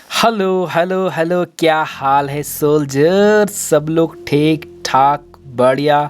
Hello hello hello, क्या हाल है soldier? सब लोग ठीक ठाक, बढ़िया।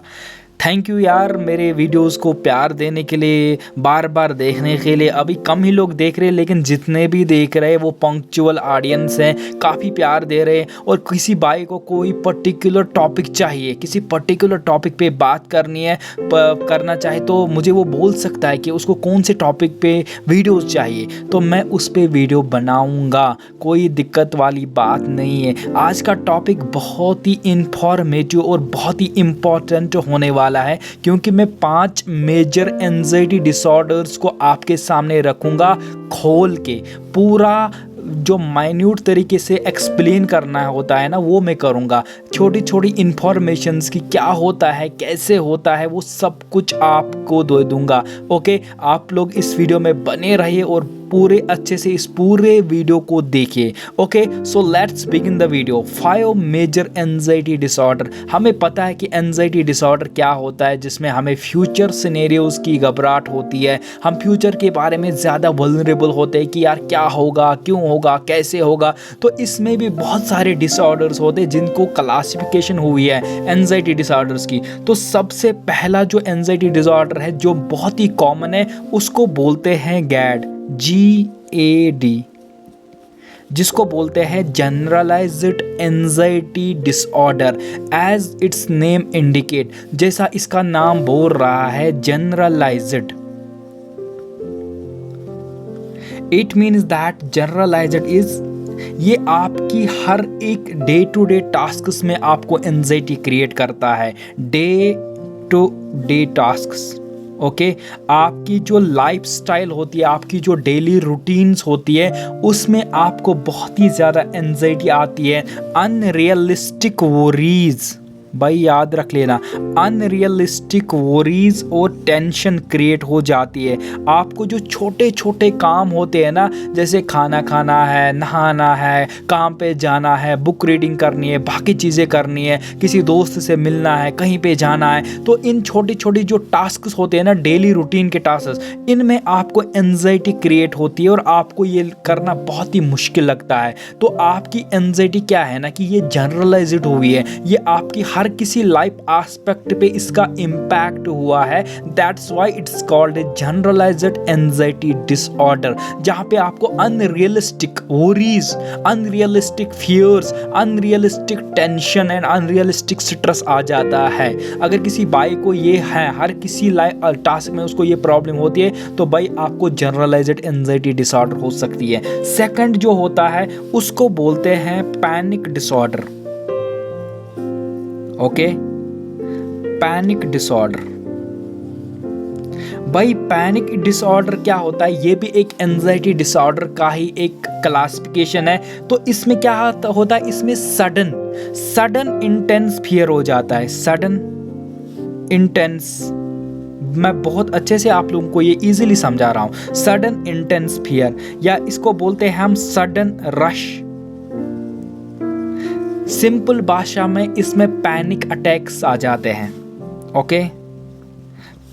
थैंक यू यार मेरे वीडियोस को प्यार देने के लिए, बार बार देखने के लिए। अभी कम ही लोग देख रहे हैं, लेकिन जितने भी देख रहे हैं वो पंक्चुअल ऑडियंस हैं, काफ़ी प्यार दे रहे हैं। और किसी भाई को कोई पर्टिकुलर टॉपिक चाहिए, किसी पर्टिकुलर टॉपिक पे बात करनी है, करना चाहे तो मुझे वो बोल सकता है कि उसको कौन से टॉपिक पे वीडियोस चाहिए, तो मैं उस पे वीडियो बनाऊंगा। कोई दिक्कत वाली बात नहीं है। आज का टॉपिक बहुत ही इंफॉर्मेटिव और बहुत ही इम्पोर्टेंट होने वाला है, क्योंकि मैं 5 मेजर एंजाइटी डिसऑर्डर्स को आपके सामने रखूंगा, खोल के पूरा जो माइन्यूट तरीके से एक्सप्लेन करना होता है ना, वो मैं करूँगा। छोटी छोटी इन्फॉर्मेशंस की क्या होता है, कैसे होता है, वो सब कुछ आपको दे दूंगा। ओके, आप लोग इस वीडियो में बने रहिए और पूरे अच्छे से इस पूरे वीडियो को देखिए। Okay, so let's begin the video. 5 major anxiety disorder. हमें पता है कि एंजाइटी डिसऑर्डर क्या होता है, जिसमें हमें फ्यूचर सिनेरियोज की घबराहट होती है। हम फ्यूचर के बारे में ज़्यादा वल्नरेबल होते हैं कि यार क्या होगा, क्यों होगा, कैसे होगा। तो इसमें भी बहुत सारे डिसऑर्डर्स होते हैं जिनको क्लासिफिकेशन हुई है एंजाइटी डिसऑर्डर्स की। तो सबसे पहला जो एंजाइटी डिसऑर्डर है, जो बहुत ही कॉमन है, उसको बोलते हैं गैड, GAD, जिसको बोलते हैं generalised anxiety disorder. As its name indicate, जैसा इसका नाम बोल रहा है, generalised. It means that generalised is, ये आपकी हर एक डे टू डे टास्क्स में आपको एंजाइटी क्रिएट करता है। Day to day tasks, okay, आपकी जो लाइफस्टाइल होती है, आपकी जो डेली रूटीन्स होती है, उसमें आपको बहुत ही ज़्यादा एंजाइटी आती है। अनरियलिस्टिक वरीज, भाई याद रख लेना, अनरियलिस्टिक वरीज और टेंशन क्रिएट हो जाती है। आपको जो छोटे छोटे काम होते हैं ना, जैसे खाना खाना है, नहाना है, काम पे जाना है, बुक रीडिंग करनी है, बाकी चीज़ें करनी है, किसी दोस्त से मिलना है, कहीं पे जाना है, तो इन छोटी छोटी जो टास्क होते हैं ना, डेली रूटीन के टास्क, इनमें आपको एंजाइटी क्रिएट होती है और आपको ये करना बहुत ही मुश्किल लगता है। तो आपकी एंजाइटी क्या है ना, कि ये जनरलाइज्ड हुई है, ये आपकी हर किसी लाइफ एस्पेक्ट पे इसका इम्पैक्ट हुआ है। That's why it's called a generalized anxiety disorder, जहां पे आपको unrealistic worries, unrealistic fears, unrealistic tension and unrealistic stress आ जाता है। अगर किसी भाई को ये है, हर किसी लाइफ टास्क में उसको ये प्रॉब्लम होती है, तो भाई आपको जनरलाइज्ड एंजाइटी डिसऑर्डर हो सकती है। सेकंड जो होता है, उसको बोलते हैं panic disorder. Okay, panic disorder. भाई पैनिक डिसऑर्डर क्या होता है? ये भी एक एंजाइटी डिसऑर्डर का ही एक क्लासिफिकेशन है। तो इसमें क्या होता है, इसमें सडन इंटेंस फियर हो जाता है। सडन इंटेंस, मैं बहुत अच्छे से आप लोगों को ये इजीली समझा रहा हूं। सडन इंटेंस फियर, या इसको बोलते हैं हम सडन रश। सिंपल भाषा में इसमें पैनिक अटैक्स आ जाते हैं। Okay,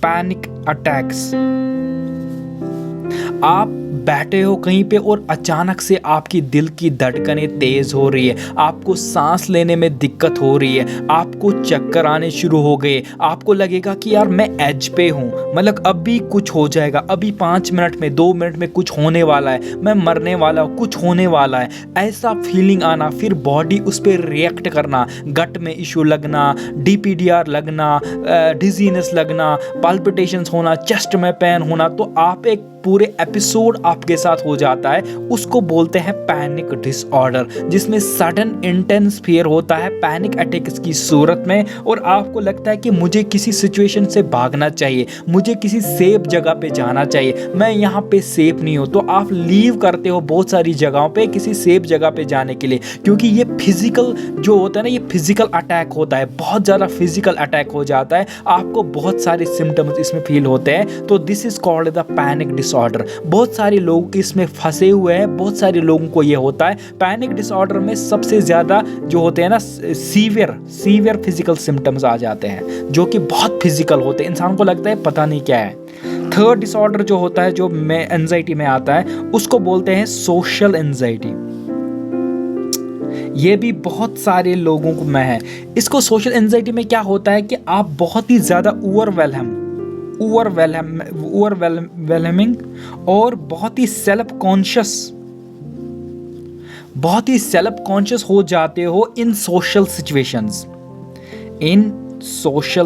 panic attacks. आप बैठे हो कहीं पे और अचानक से आपकी दिल की धड़कनें तेज हो रही है, आपको सांस लेने में दिक्कत हो रही है, आपको चक्कर आने शुरू हो गए, आपको लगेगा कि यार मैं एज पे हूँ, मतलब अभी कुछ हो जाएगा, अभी 5 मिनट में, 2 मिनट में कुछ होने वाला है, मैं मरने वाला हूँ, कुछ होने वाला है, ऐसा फीलिंग आना। फिर बॉडी उस पर रिएक्ट करना, गट में इशू लगना, DPDR लगना, डिजीनेस लगना, पाल्पिटेशंस होना, चेस्ट में पेन होना। तो आप एक पूरे एपिसोड आपके साथ हो जाता है, उसको बोलते हैं पैनिक डिसऑर्डर, जिसमें सडन इंटेंस फियर होता है पैनिक अटैक्स की सूरत में। और आपको लगता है कि मुझे किसी सिचुएशन से भागना चाहिए, मुझे किसी सेफ जगह पे जाना चाहिए, मैं यहाँ पे सेफ नहीं हूँ। तो आप लीव करते हो बहुत सारी जगहों पे किसी सेफ जगह पे जाने के लिए, क्योंकि ये फिजिकल जो होता है ना, ये फिजिकल अटैक होता है, बहुत ज़्यादा फिजिकल अटैक हो जाता है, आपको बहुत सारे सिम्टम्स इसमें फील होते हैं। तो this is called the panic disorder. बहुत सारे लोग इसमें फंसे हुए हैं, बहुत सारे लोगों को ये होता है। पैनिक डिसऑर्डर में सबसे ज़्यादा जो होते हैं ना, सीवियर फिजिकल सिम्टम्स आ जाते हैं, जो कि बहुत फिजिकल होते हैं, इंसान को लगता है पता नहीं क्या है। थर्ड डिसऑर्डर जो होता है, जो में एंजाइटी में आता है, उसको बोलते हैं सोशल एंजाइटी। ये भी बहुत सारे लोगों को में है। इसको सोशल एंजाइटी में क्या होता है कि आप बहुत ही ज़्यादा ओवरवेलमिंग और बहुत ही सेल्फ कॉन्शियस हो जाते हो इन सोशल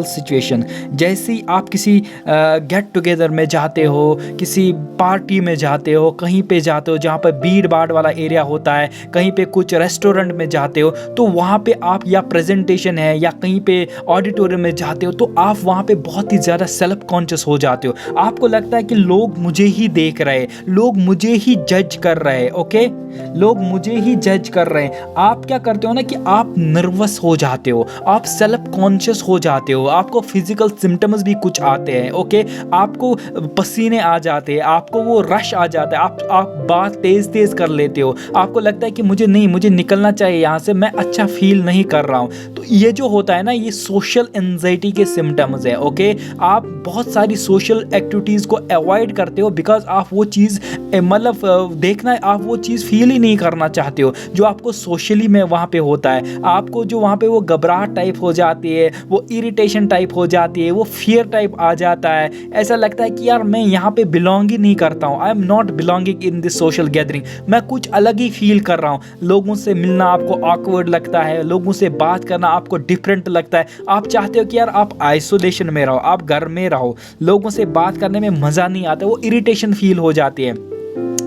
सिचुएशन। जैसे ही आप किसी गेट टुगेदर में जाते हो, किसी पार्टी में जाते हो, कहीं पे जाते हो जहाँ पर भीड़ भाड़ वाला एरिया होता है, कहीं पे कुछ रेस्टोरेंट में जाते हो, तो वहाँ पे आप या प्रेजेंटेशन है या कहीं पे ऑडिटोरियम में जाते हो, तो आप वहाँ पे बहुत ही ज़्यादा सेल्फ कॉन्शियस हो जाते हो। आपको लगता है कि लोग मुझे ही देख रहे, लोग मुझे ही जज कर रहे, ओके, लोग मुझे ही जज कर रहे हैं। आप क्या करते हो ना कि आप नर्वस हो जाते हो, आप सेल्फ कॉन्शियस हो जाते हो, आपको फिजिकल सिम्टम्स भी कुछ आते हैं, ओके, आपको पसीने आ जाते हैं, आपको वो रश आ जाता है, आप बात तेज कर लेते हो, आपको लगता है कि मुझे निकलना चाहिए यहाँ से, मैं अच्छा फील नहीं कर रहा हूँ। तो ये जो होता है ना, ये सोशल एंजाइटी के सिम्टम्स है, ओके। आप बहुत सारी सोशल एक्टिविटीज़ को अवॉइड करते हो बिकॉज आप वो चीज़ देखना, आप वो चीज़ फील ही नहीं करना चाहते हो जो आपको सोशली में वहाँ पे होता है। आपको जो वहाँ पे वो घबराहट टाइप हो जाती है, वो इरिटेशन टाइप हो जाती है, वो फियर टाइप आ जाता है, ऐसा लगता है कि यार मैं यहाँ पे बिलोंग ही नहीं करता हूँ, I am not belonging in this social gathering, मैं कुछ अलग ही फील कर रहा हूँ। लोगों से मिलना आपको ऑकवर्ड लगता है, लोगों से बात करना आपको डिफरेंट लगता है, आप चाहते हो कि यार आप आइसोलेशन में रहो, आप घर में रहो, लोगों से बात करने में मज़ा नहीं आता, वो इरिटेशन फील हो जाती है।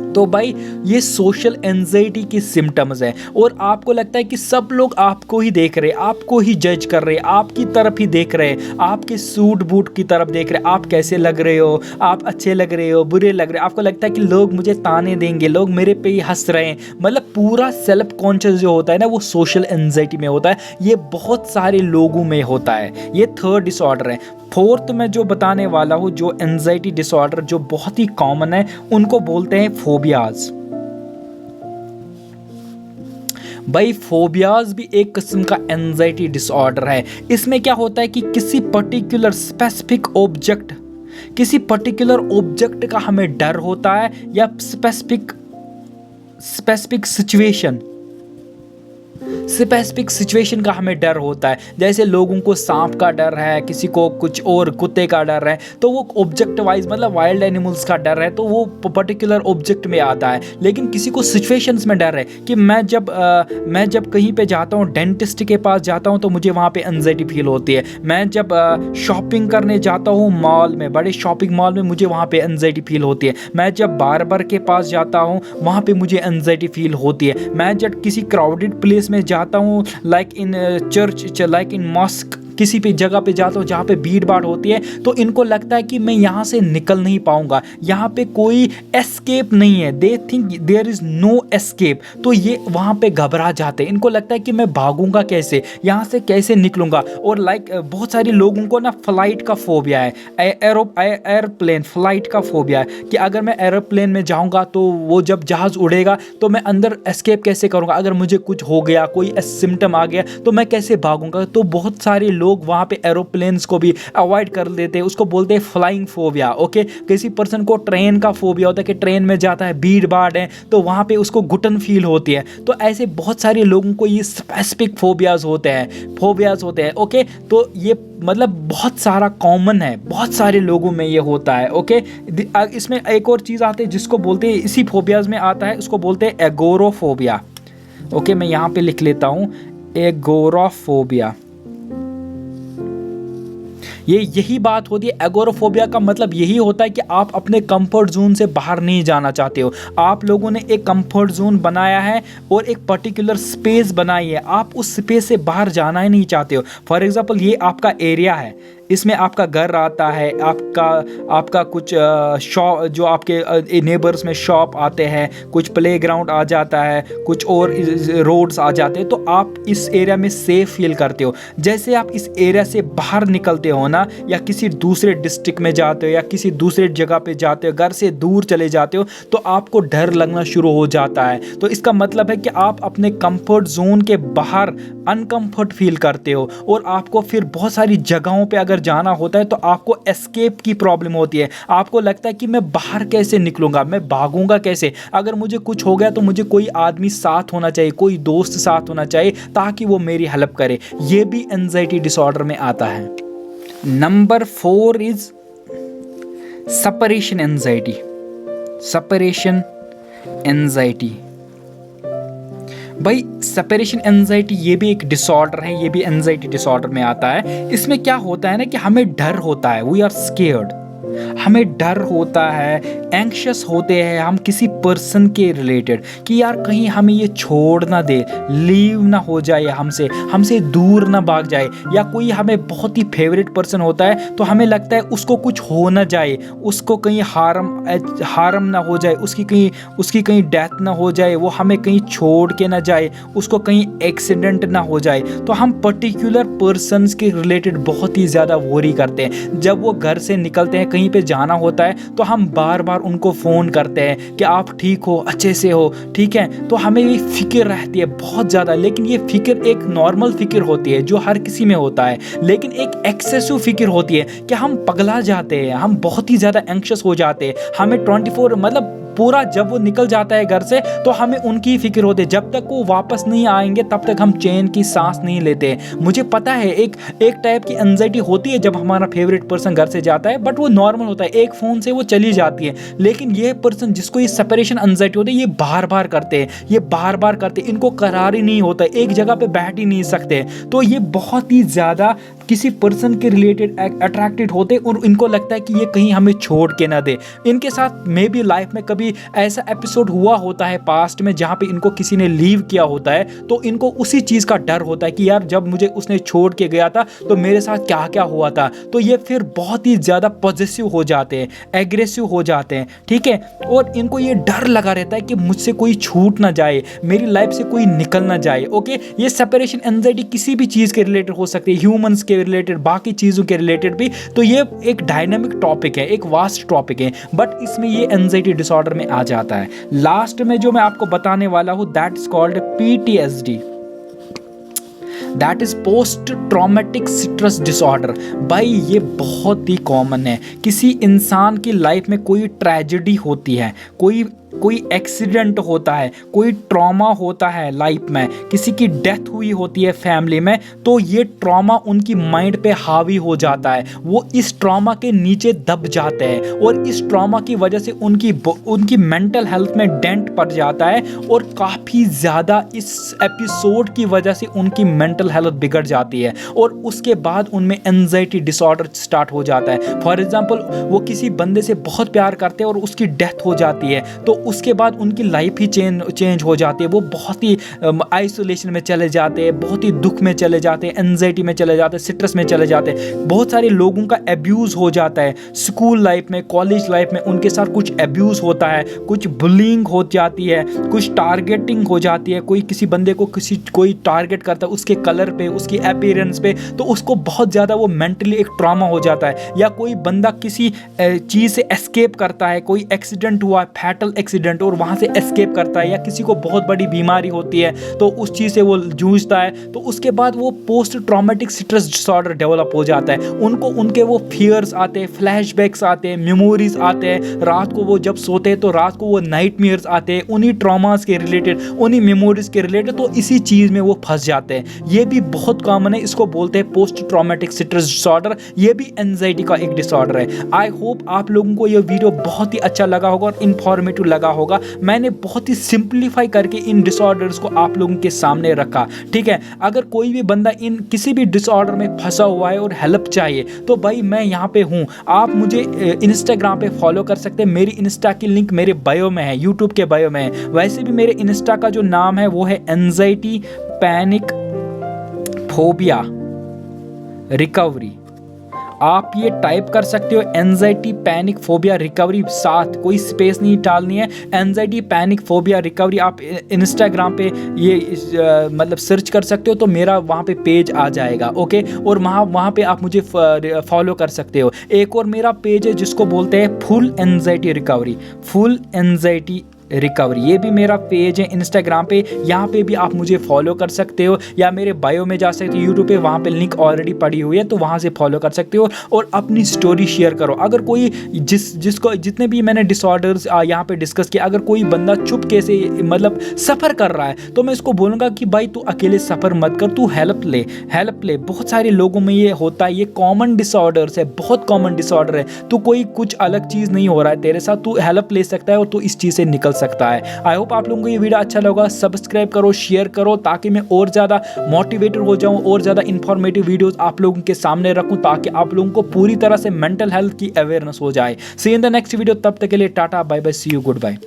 तो भाई ये सोशल एंजाइटी की सिम्टम्स है और आपको लगता है कि सब लोग आपको ही देख रहे हैं, आपको ही जज कर रहे हैं, आपकी तरफ ही देख रहे हैं, आपके सूट बूट की तरफ देख रहे हैं, आप कैसे लग रहे हो, आप अच्छे लग रहे हो, बुरे लग रहे हो, आपको लगता है कि लोग मुझे ताने देंगे, लोग मेरे पे ही हंस रहे हैं। मतलब पूरा सेल्फ कॉन्शियस जो होता है ना, वो सोशल एंजाइटी में होता है। ये बहुत सारे लोगों में होता है। ये थर्ड डिसऑर्डर है। फोर्थ में जो बताने वाला हूँ, जो एंजाइटी डिसऑर्डर जो बहुत ही कॉमन है, उनको बोलते हैं फोबियाज। भाई फोबियाज भी एक किस्म का एंजाइटी डिसऑर्डर है। इसमें क्या होता है कि किसी पर्टिकुलर ऑब्जेक्ट का हमें डर होता है या स्पेसिफिक सिचुएशन का हमें डर होता है। जैसे लोगों को सांप का डर है, किसी को कुछ और कुत्ते का डर है, तो वो ऑब्जेक्ट वाइज मतलब वाइल्ड एनिमल्स का डर है, तो वो पर्टिकुलर ऑब्जेक्ट में आता है। लेकिन किसी को सिचुएशंस में डर है कि मैं जब कहीं पे जाता हूँ, डेंटिस्ट के पास जाता हूँ, तो मुझे वहाँ पे एंजाइटी फील होती है। मैं जब शॉपिंग करने जाता हूँ मॉल में, बड़े शॉपिंग मॉल में, मुझे वहाँ पे एंजाइटी फील होती है। मैं जब बार्बर के पास जाता हूँ, वहाँ पे मुझे एंजाइटी फील होती है। मैं जब किसी क्राउडेड प्लेस में जाता हूँ, like in church, like in mask, किसी भी जगह पे जाता हूँ जहाँ पे भीड़ भाड़ होती है, तो इनको लगता है कि मैं यहाँ से निकल नहीं पाऊंगा, यहाँ पे कोई एस्केप नहीं है। They think there is no escape, तो ये वहाँ पे घबरा जाते हैं। इनको लगता है कि मैं भागूंगा कैसे, यहाँ से कैसे निकलूंगा। और लाइक बहुत सारे लोगों को ना फ्लाइट का फोबिया है, एयरप्लेन फ्लाइट का फोबिया है कि अगर मैं एरोप्लेन में जाऊँगा तो वो जब जहाज़ उड़ेगा तो मैं अंदर एस्केप कैसे करूँगा, अगर मुझे कुछ हो गया, कोई सिम्टम आ गया तो मैं कैसे भागूंगा। तो बहुत सारे लोग वहाँ पे एरोप्लेन्स को भी अवॉइड कर देते हैं, उसको बोलते हैं फ्लाइंग फोबिया, ओके। किसी पर्सन को ट्रेन का फोबिया होता है कि ट्रेन में जाता है, भीड़ भाड़ है, तो वहाँ पे उसको घुटन फील होती है। तो ऐसे बहुत सारे लोगों को ये स्पेसिफिक फोबियाज होते हैं, ओके। तो ये मतलब बहुत सारा कॉमन है, बहुत सारे लोगों में ये होता है, ओके। इसमें एक और चीज़ आती है जिसको बोलते हैं, इसी फोबियाज में आता है, उसको बोलते हैं एगोरोफोबिया, ओके। मैं यहाँ पे लिख लेता हूँ, एगोरोफोबिया। यही बात होती है। एगोरोफोबिया का मतलब यही होता है कि आप अपने कंफर्ट जोन से बाहर नहीं जाना चाहते हो। आप लोगों ने एक कंफर्ट जोन बनाया है और एक पर्टिकुलर स्पेस बनाई है, आप उस स्पेस से बाहर जाना ही नहीं चाहते हो। फॉर एग्जांपल ये आपका एरिया है, इसमें आपका घर आता है, आपका कुछ शॉप, जो आपके नेबर्स में शॉप आते हैं, कुछ प्लेग्राउंड आ जाता है, कुछ और रोड्स आ जाते हैं, तो आप इस एरिया में सेफ फील करते हो। जैसे आप इस एरिया से बाहर निकलते हो ना, या किसी दूसरे डिस्ट्रिक्ट में जाते हो या किसी दूसरे जगह पे जाते हो, घर से दूर चले जाते हो, तो आपको डर लगना शुरू हो जाता है। तो इसका मतलब है कि आप अपने कंफर्ट जोन के बाहर अनकंफर्ट फील करते हो और आपको फिर बहुत सारी जगहों पे अगर अगर जाना होता है तो आपको एस्केप की प्रॉब्लम होती है। आपको लगता है कि मैं बाहर कैसे निकलूँगा, मैं भागूंगा कैसे, अगर मुझे कुछ हो गया तो मुझे कोई आदमी साथ होना चाहिए, कोई दोस्त साथ होना चाहिए ताकि वो मेरी हेल्प करे। ये भी एंजाइटी डिसऑर्डर में आता है। Number 4 is separation anxiety. Separation anxiety भाई, सेपरेशन एंजाइटी ये भी एक डिसऑर्डर है, ये भी एंजाइटी डिसऑर्डर में आता है। इसमें क्या होता है ना कि हमें डर होता है, वी आर स्केयर्ड, हमें डर होता है, एंक्शस होते हैं हम किसी पर्सन के रिलेटेड कि यार कहीं हमें ये छोड़ ना दे, लीव ना हो जाए, हमसे दूर ना भाग जाए, या कोई हमें बहुत ही फेवरेट पर्सन होता है तो हमें लगता है उसको कुछ हो ना जाए, उसको कहीं हार्म ना हो जाए, उसकी कहीं डेथ ना हो जाए, वो हमें कहीं छोड़ के ना जाए, उसको कहीं एक्सीडेंट ना हो जाए। तो हम पर्टिकुलर पर्सन्स के रिलेटेड बहुत ही ज़्यादा वरी करते हैं। जब वो घर से निकलते हैं, कहीं पे जाना होता है तो हम बार बार उनको फ़ोन करते हैं कि आप ठीक हो, अच्छे से हो, ठीक है। तो हमें ये फिक्र रहती है बहुत ज़्यादा, लेकिन ये फिक्र एक नॉर्मल फिक्र होती है जो हर किसी में होता है, लेकिन एक एक्सेसिव फिक्र होती है कि हम पगला जाते हैं, हम बहुत ही ज़्यादा एंक्शस हो जाते हैं। हमें 24 मतलब पूरा जब वो निकल जाता है घर से तो हमें उनकी फिक्र होती है, जब तक वो वापस नहीं आएंगे तब तक हम चैन की सांस नहीं लेते। मुझे पता है एक टाइप की एंजाइटी होती है जब हमारा फेवरेट पर्सन घर से जाता है, बट वो नॉर्मल होता है, एक फ़ोन से वो चली जाती है। लेकिन ये पर्सन जिसको ये सेपरेशन एंजाइटी होती है, ये बार बार करते हैं, इनको करार ही नहीं होता, एक जगह पे बैठ ही नहीं सकते। तो ये बहुत ही ज़्यादा किसी पर्सन के रिलेटेड अट्रैक्टेड होते और इनको लगता है कि ये कहीं हमें छोड़ के ना दे। इनके साथ मे बी लाइफ में कभी ऐसा एपिसोड हुआ होता है पास्ट में जहाँ पे इनको किसी ने लीव किया होता है, तो इनको उसी चीज़ का डर होता है कि यार जब मुझे उसने छोड़ के गया था तो मेरे साथ क्या क्या हुआ था। तो ये फिर बहुत ही ज़्यादा पॉजिटिव हो जाते हैं, एग्रेसिव हो जाते हैं, ठीक है। और इनको ये डर लगा रहता है कि मुझसे कोई छूट ना जाए, मेरी लाइफ से कोई निकल ना जाए। ओके, ये सेपरेशन एंजाइटी किसी भी चीज़ के रिलेटेड हो सकती है, ह्यूमंस के रिलेटेड, बाकी चीज़ों के रिलेटेड भी। तो ये एक डायनामिक टॉपिक है, एक वास्ट टॉपिक है, बट इसमें ये एंजाइटी डिसऑर्डर में आ जाता है। लास्ट में जो मैं आपको बताने वाला हूं, that is called PTSD, that is post traumatic stress disorder. भाई ये बहुत ही कॉमन है। किसी इंसान की लाइफ में कोई ट्रेजेडी होती है, कोई एक्सीडेंट होता है, कोई ट्रॉमा होता है लाइफ में, किसी की डेथ हुई होती है फैमिली में, तो ये ट्रॉमा उनकी माइंड पे हावी हो जाता है, वो इस ट्रॉमा के नीचे दब जाते हैं और इस ट्रॉमा की वजह से उनकी मेंटल हेल्थ में डेंट पड़ जाता है और काफ़ी ज़्यादा इस एपिसोड की वजह से उनकी मेंटल हेल्थ बिगड़ जाती है और उसके बाद उनमें एंजाइटी डिसऑर्डर स्टार्ट हो जाता है। फॉर एग्जाम्पल, वो किसी बंदे से बहुत प्यार करते हैं और उसकी डेथ हो जाती है, तो उसके बाद उनकी लाइफ ही चेंज हो जाती है। वो बहुत ही आइसोलेशन में चले जाते हैं, बहुत ही दुख में चले जाते हैं, एंजाइटी में चले जाते हैं, स्ट्रेस में चले जाते हैं। बहुत सारे लोगों का एब्यूज़ हो जाता है स्कूल लाइफ में, कॉलेज लाइफ में, उनके साथ कुछ एब्यूज़ होता है, कुछ बुलिंग हो जाती है, कुछ टारगेटिंग हो जाती है। कोई बंदे को कोई टारगेट करता है उसके कलर पे, उसकी अपीयरेंस पे, तो उसको बहुत ज़्यादा वो मेंटली एक ट्रॉमा हो जाता है। या कोई बंदा किसी चीज़ से एस्केप करता है, कोई एक्सीडेंट हुआ, फैटल एक्सीडेंट, और वहाँ से एस्केप करता है, या किसी को बहुत बड़ी बीमारी होती है तो उस चीज़ से वो जूझता है, तो उसके बाद वो post traumatic stress disorder develop हो जाता है। उनके वो फियर्स आते हैं, फ्लैशबैक्स आते हैं, मेमोरीज आते हैं, रात को वो जब सोते हैं तो रात को वो नाइटमेयर्स आते हैं उन्हीं ट्रॉमास के रिलेटेड, उन्हीं मेमोरीज के रिलेटेड, तो इसी चीज़ में वो फंस जाते हैं। ये भी बहुत कॉमन है, इसको बोलते हैं पोस्ट ट्रॉमेटिक स्ट्रेस डिसऑर्डर। ये भी एंजाइटी का एक डिसऑर्डर है। आई होप आप लोगों को ये वीडियो बहुत ही अच्छा लगा होगा और इन्फॉर्मेटिव लगा होगा। मैंने बहुत ही सिंप्लीफाई करके इन डिसऑर्डर्स को आप लोगों के सामने रखा, ठीक है। अगर कोई भी बंदा इन किसी भी डिसऑर्डर में फंसा हुआ है और हेल्प चाहिए तो भाई मैं यहाँ पे हूँ। आप मुझे इंस्टाग्राम पे फॉलो कर सकते हैं, मेरी इंस्टा की लिंक मेरे बायो में है, यूट्यूब के बायो में है। वैसे भी मेरे इंस्टा का जो नाम है वो है एंजाइटी पैनिक फोबिया रिकवरी। आप ये टाइप कर सकते हो, एंजाइटी पैनिक फोबिया रिकवरी, साथ कोई स्पेस नहीं डालनी है, एंजाइटी पैनिक फोबिया रिकवरी। आप इंस्टाग्राम पे ये मतलब सर्च कर सकते हो तो मेरा वहाँ पे पेज आ जाएगा, ओके। और वहाँ पे आप मुझे फॉलो कर सकते हो। एक और मेरा पेज है जिसको बोलते हैं full anxiety recovery, full anxiety recovery. ये भी मेरा पेज है इंस्टाग्राम पे, यहाँ पे भी आप मुझे फॉलो कर सकते हो, या मेरे बायो में जा सकते हो यूट्यूब पे, वहाँ पे लिंक ऑलरेडी पड़ी हुई है, तो वहाँ से फॉलो कर सकते हो। और अपनी स्टोरी शेयर करो। अगर कोई जिसको जितने भी मैंने डिसऑर्डर्स यहाँ पे डिस्कस किया, अगर कोई बंदा चुपके से मतलब सफ़र कर रहा है, तो मैं इसको बोलूँगा कि भाई तू अकेले सफ़र मत कर, तू हेल्प ले। बहुत सारे लोगों में ये होता है, ये कॉमन डिसऑर्डर्स है, बहुत कॉमन डिसऑर्डर है। तो कोई कुछ अलग चीज़ नहीं हो रहा है तेरे साथ, तू हेल्प ले सकता है और तू इस चीज़ से निकल सकता है। आई होप आप लोगों को ये वीडियो अच्छा लगा। सब्सक्राइब करो, शेयर करो, ताकि मैं और ज़्यादा मोटिवेटेड हो जाऊँ, और ज़्यादा इंफॉर्मेटिव वीडियोज़ आप लोगों के सामने रखूँ, ताकि आप लोगों को पूरी तरह से मेंटल हेल्थ की अवेयरनेस हो जाए। See in the next video, तब तक के लिए tata bye bye, see you, good bye.